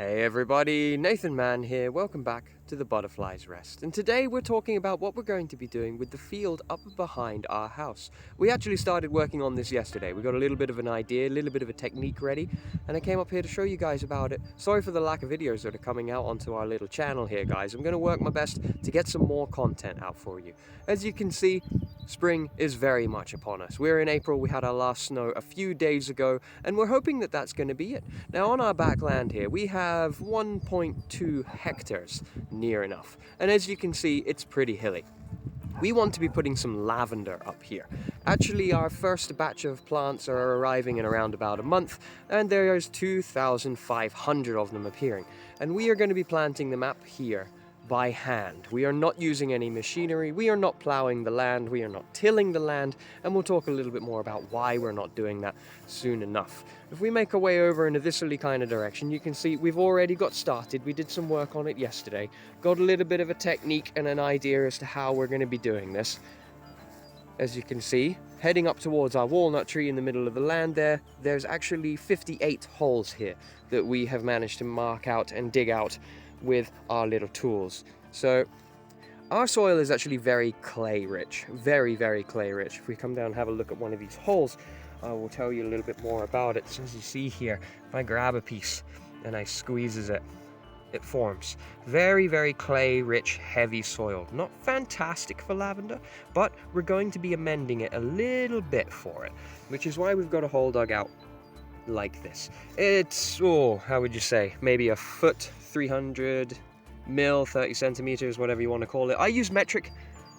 Hey everybody, Nathan Man here, welcome back to the Butterfly's Rest. And today we're talking about what we're going to be doing with the field up behind our house. We actually started working on this yesterday. We got a little bit of an idea, a little bit of a technique ready, and I came up here to show you guys about it. Sorry for the lack of videos that are coming out onto our little channel here, guys. I'm going to work my best to get some more content out for you. As you can see, spring is very much upon us. We're in April, we had our last snow a few days ago, and we're hoping that that's going to be it. Now on our back land here, we have 1.2 hectares, near enough. And as you can see, it's pretty hilly. We want to be putting some lavender up here. Actually, our first batch of plants are arriving in around about a month, and there's 2,500 of them appearing. And we are going to be planting them up here by hand. We are not using any machinery, we are not plowing the land, we are not tilling the land, and we'll talk a little bit more about why we're not doing that soon enough. If we make our way over into this kind of direction, you can see we've already got started. We did some work on it yesterday, got a little bit of a technique and an idea as to how we're going to be doing this. As you can see, heading up towards our walnut tree in the middle of the land there's actually 58 holes here that we have managed to mark out and dig out with our little tools. So our soil is actually very clay rich, very clay rich. If we come down and have a look at one of these holes, I will tell you a little bit more about it. So as you see here, if I grab a piece and I squeezes it, it forms very clay rich, heavy soil. Not fantastic for lavender, but we're going to be amending it a little bit for it, which is why we've got a hole dug out like this. It's, how would you say, maybe a foot, 300 mil, 30 centimeters, whatever you want to call it. I use metric.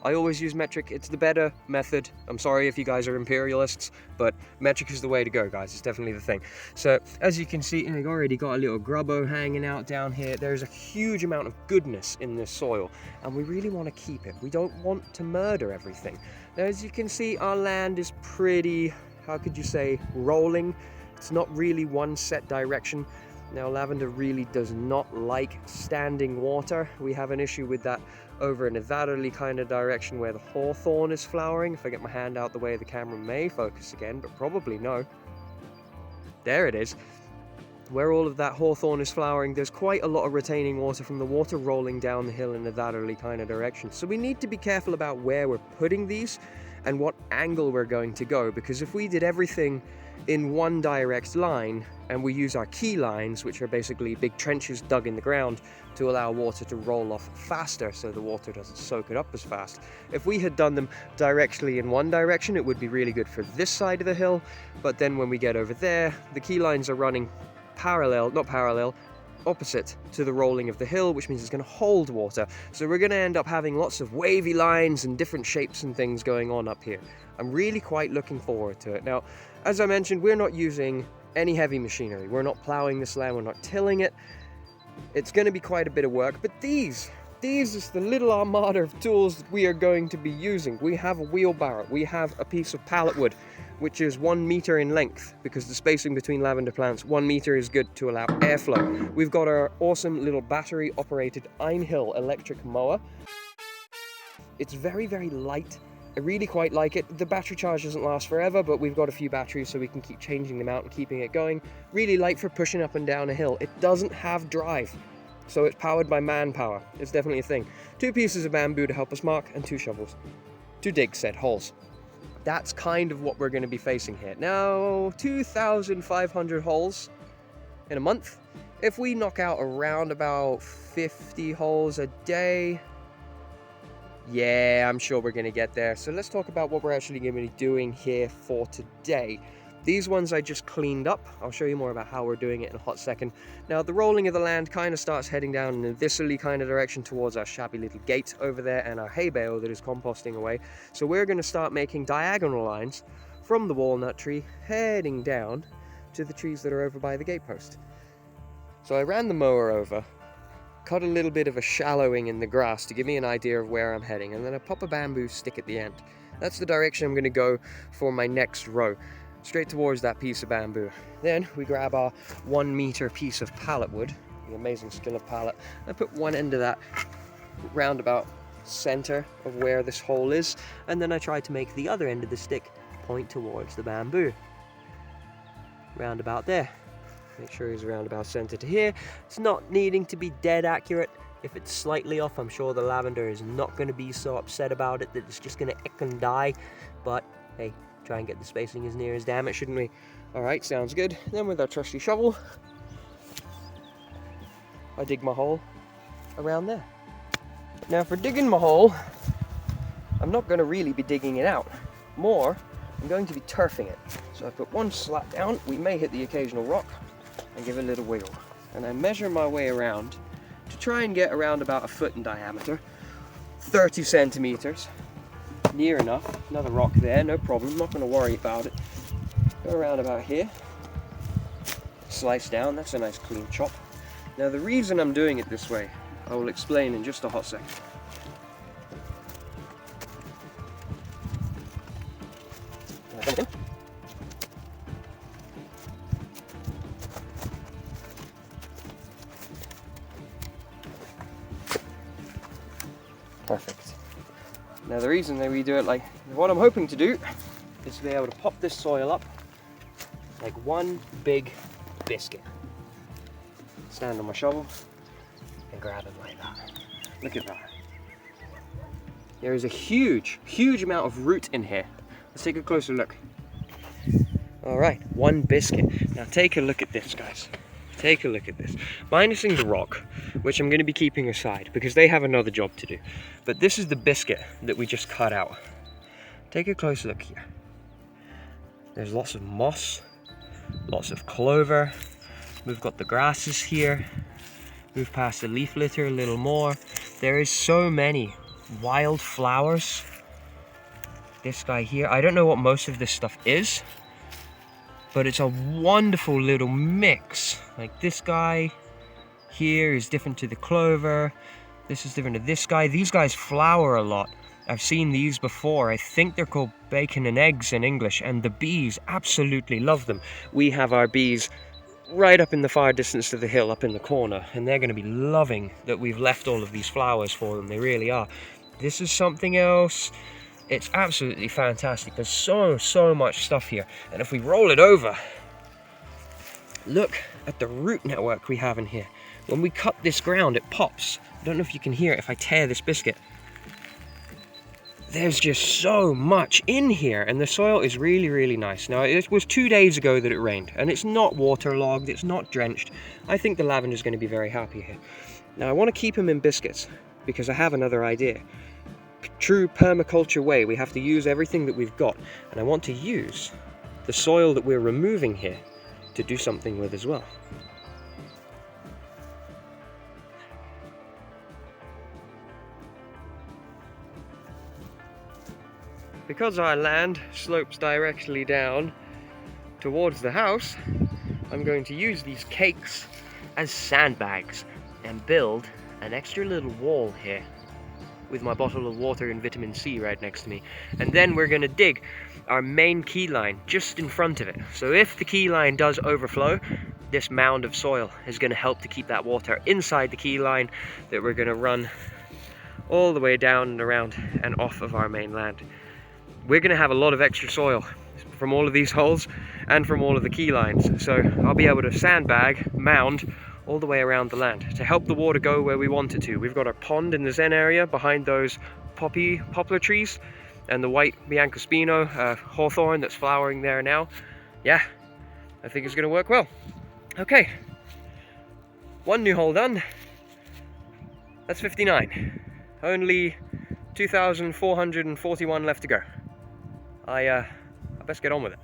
I always use metric. It's the better method. I'm sorry if you guys are imperialists, but metric is the way to go, guys. It's definitely the thing. So as you can see, I've already got a little grubbo hanging out down here. There's a huge amount of goodness in this soil, and we really want to keep it. We don't want to murder everything. Now, as you can see, our land is pretty, how could you say, rolling. It's not really one set direction. Now, lavender really does not like standing water. We have an issue with that over in a latterly kind of direction where the hawthorn is flowering. If I get my hand out the way, the camera may focus again, but probably no. There it is. Where all of that hawthorn is flowering, there's quite a lot of retaining water from the water rolling down the hill in a latterly kind of direction. So we need to be careful about where we're putting these and what angle we're going to go, because if we did everything in one direct line and we use our key lines, which are basically big trenches dug in the ground to allow water to roll off faster so the water doesn't soak it up as fast. If we had done them directly in one direction, it would be really good for this side of the hill, but then when we get over there, the key lines are running opposite to the rolling of the hill, which means it's going to hold water. So we're going to end up having lots of wavy lines and different shapes and things going on up here. I'm really quite looking forward to it. Now, as I mentioned, we're not using any heavy machinery. We're not plowing this land, we're not tilling it. It's going to be quite a bit of work, but these is the little armada of tools that we are going to be using. We have a wheelbarrow, we have a piece of pallet wood, which is 1 meter in length, because the spacing between lavender plants, 1 meter is good to allow airflow. We've got our awesome little battery operated Einhill electric mower. It's very light. I really quite like it. The battery charge doesn't last forever, but we've got a few batteries so we can keep changing them out and keeping it going. Really light for pushing up and down a hill. It doesn't have drive, so it's powered by manpower. It's definitely a thing. 2 pieces of bamboo to help us mark, and 2 shovels to dig said holes. That's kind of what we're going to be facing here. Now, 2,500 holes in a month. If we knock out around about 50 holes a day, yeah, I'm sure we're going to get there. So let's talk about what we're actually going to be doing here for today. These ones I just cleaned up. I'll show you more about how we're doing it in a hot second. Now, the rolling of the land kind of starts heading down in a viscerally kind of direction towards our shabby little gate over there and our hay bale that is composting away. So we're going to start making diagonal lines from the walnut tree heading down to the trees that are over by the gatepost. So I ran the mower over, cut a little bit of a shallowing in the grass to give me an idea of where I'm heading, and then I pop a bamboo stick at the end. That's the direction I'm going to go for my next row, straight towards that piece of bamboo. Then we grab our 1 meter piece of pallet wood, the amazing skill of pallet. I put one end of that round about center of where this hole is, and then I try to make the other end of the stick point towards the bamboo. Round about there. Make sure he's around about center to here. It's not needing to be dead accurate. If it's slightly off, I'm sure the lavender is not going to be so upset about it that it's just going to ick and die. But hey, try and get the spacing as near as damn it, shouldn't we? All right, sounds good. Then with our trusty shovel, I dig my hole around there. Now for digging my hole, I'm not going to really be digging it out. More, I'm going to be turfing it. So I put one slat down, we may hit the occasional rock, and give it a little wiggle. And I measure my way around to try and get around about 1 foot in diameter, 30 centimeters, near enough. Another rock there, no problem, not going to worry about it. Go around about here, slice down, that's a nice clean chop. Now the reason I'm doing it this way, I will explain in just a hot second. Perfect. Now the reason that we do it like, what I'm hoping to do is to be able to pop this soil up like one big biscuit. Stand on my shovel and grab it like that. Look at that. There is a huge, huge amount of root in here. Let's take a closer look. All right, one biscuit. Now take a look at this, guys. Take a look at this. Minusing the rock, which I'm going to be keeping aside because they have another job to do. But this is the biscuit that we just cut out. Take a closer look here. There's lots of moss, lots of clover. We've got the grasses here. Move past the leaf litter a little more. There is so many wild flowers. This guy here, I don't know what most of this stuff is, but it's a wonderful little mix. Like this guy here is different to the clover. This is different to this guy. These guys flower a lot. I've seen these before. I think they're called bacon and eggs in English, and the bees absolutely love them. We have our bees right up in the far distance to the hill up in the corner, and they're going to be loving that we've left all of these flowers for them. They really are. This is something else. It's absolutely fantastic. There's so much stuff here, and if we roll it over, look at the root network we have in here. When we cut this ground, it pops. I don't know if you can hear it if I tear this biscuit. There's just so much in here, and the soil is really nice. Now, it was 2 days ago that it rained, and it's not waterlogged, it's not drenched. I think the lavender is going to be very happy here. Now, I want to keep them in biscuits because I have another idea. True permaculture way, we have to use everything that we've got, and I want to use the soil that we're removing here to do something with as well. Because our land slopes directly down towards the house, I'm going to use these cakes as sandbags and build an extra little wall here with my bottle of water and vitamin C right next to me. And then we're going to dig our main key line just in front of it. So if the key line does overflow, this mound of soil is going to help to keep that water inside the key line that we're going to run all the way down and around and off of our main land. We're going to have a lot of extra soil from all of these holes and from all of the key lines. So I'll be able to sandbag, mound, all the way around the land to help the water go where we want it to. We've got our pond in the Zen area behind those poplar trees and the white biancospino hawthorn that's flowering there now. Yeah, I think it's going to work well. Okay, one new hole done. That's 59. Only 2,441 left to go. I best get on with it.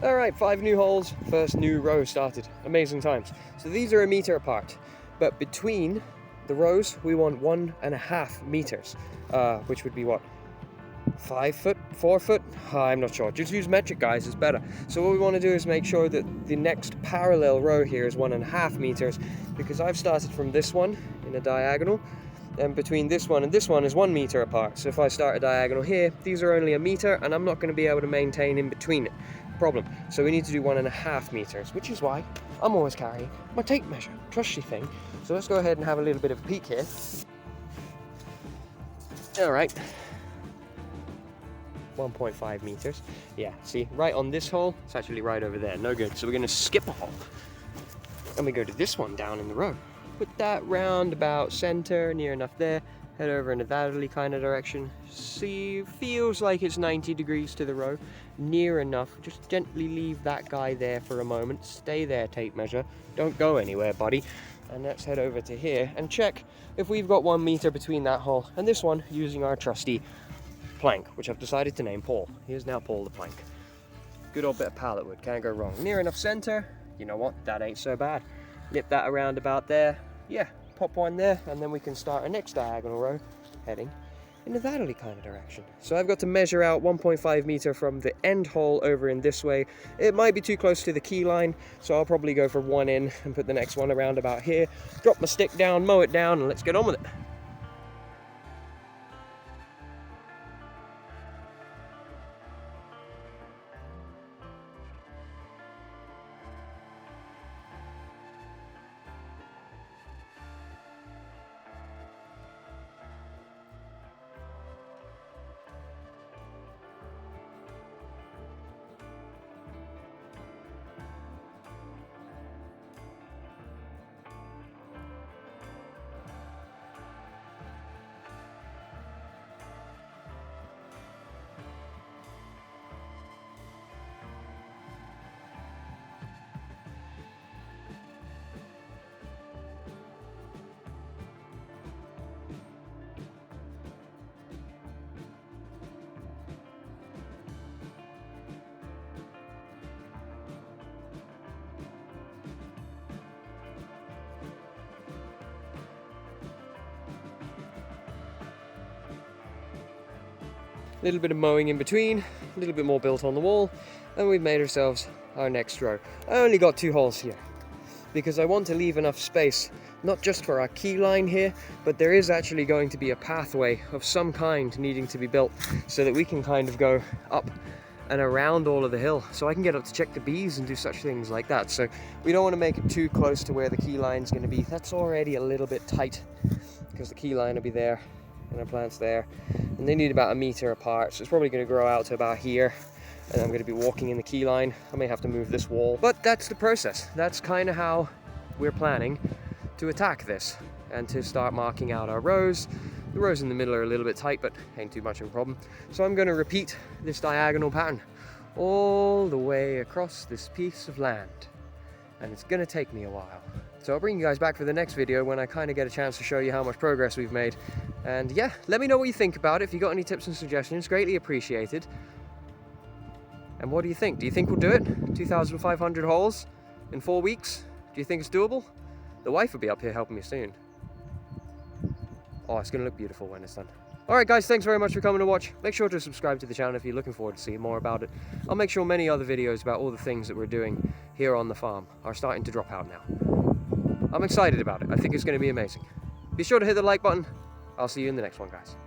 All right, 5 new holes, first new row started. Amazing times. So these are 1 meter apart, but between the rows we want 1.5 meters, which would be what? 5 foot, 4 foot? I'm not sure. Just use metric, guys, it's better. So what we want to do is make sure that the next parallel row here is 1.5 meters, because I've started from this one in a diagonal, and between this one and this one is 1 meter apart. So if I start a diagonal here, these are only 1 meter, and I'm not going to be able to maintain in between it. Problem. So we need to do 1.5 meters, which is why I'm always carrying my tape measure, trusty thing. So let's go ahead and have a little bit of a peek here. All right. 1.5 meters. Yeah, see, right on this hole, it's actually right over there. No good. So we're going to skip a hole. And we go to this one down in the row. Put that round about center, near enough there. Head over in a that kind of direction. See, feels like it's 90 degrees to the row. Near enough. Just gently leave that guy there for a moment. Stay there, tape measure. Don't go anywhere, buddy. And let's head over to here and check if we've got 1 meter between that hole and this one using our trusty plank, which I've decided to name Paul. Here's now Paul the plank. Good old bit of pallet wood, can't go wrong. Near enough center. You know what? That ain't so bad. Nip that around about there. Yeah, pop one there, and then we can start our next diagonal row heading in a that kind of direction. So I've got to measure out 1.5 meter from the end hole over in this way. It might be too close to the key line, so I'll probably go for one in and put the next one around about here. Drop my stick down, mow it down, and let's get on with it. A little bit of mowing in between, a little bit more built on the wall, and we've made ourselves our next row. I only got 2 holes here because I want to leave enough space, not just for our key line here, but there is actually going to be a pathway of some kind needing to be built so that we can kind of go up and around all of the hill, so I can get up to check the bees and do such things like that. So we don't want to make it too close to where the key line is going to be. That's already a little bit tight because the key line will be there and our plant's there, and they need about 1 meter apart, so it's probably going to grow out to about here, and I'm going to be walking in the key line. I may have to move this wall, but that's the process. That's kind of how we're planning to attack this and to start marking out our rows. The rows in the middle are a little bit tight, but ain't too much of a problem. So I'm going to repeat this diagonal pattern all the way across this piece of land, and it's going to take me a while. So I'll bring you guys back for the next video when I kind of get a chance to show you how much progress we've made. And yeah, let me know what you think about it. If you got any tips and suggestions, greatly appreciated. And what do you think? Do you think we'll do it? 2,500 holes in 4 weeks? Do you think it's doable? The wife will be up here helping me soon. Oh, it's going to look beautiful when it's done. Alright guys, thanks very much for coming to watch. Make sure to subscribe to the channel if you're looking forward to seeing more about it. I'll make sure many other videos about all the things that we're doing here on the farm are starting to drop out now. I'm excited about it. I think it's going to be amazing. Be sure to hit the like button. I'll see you in the next one, guys.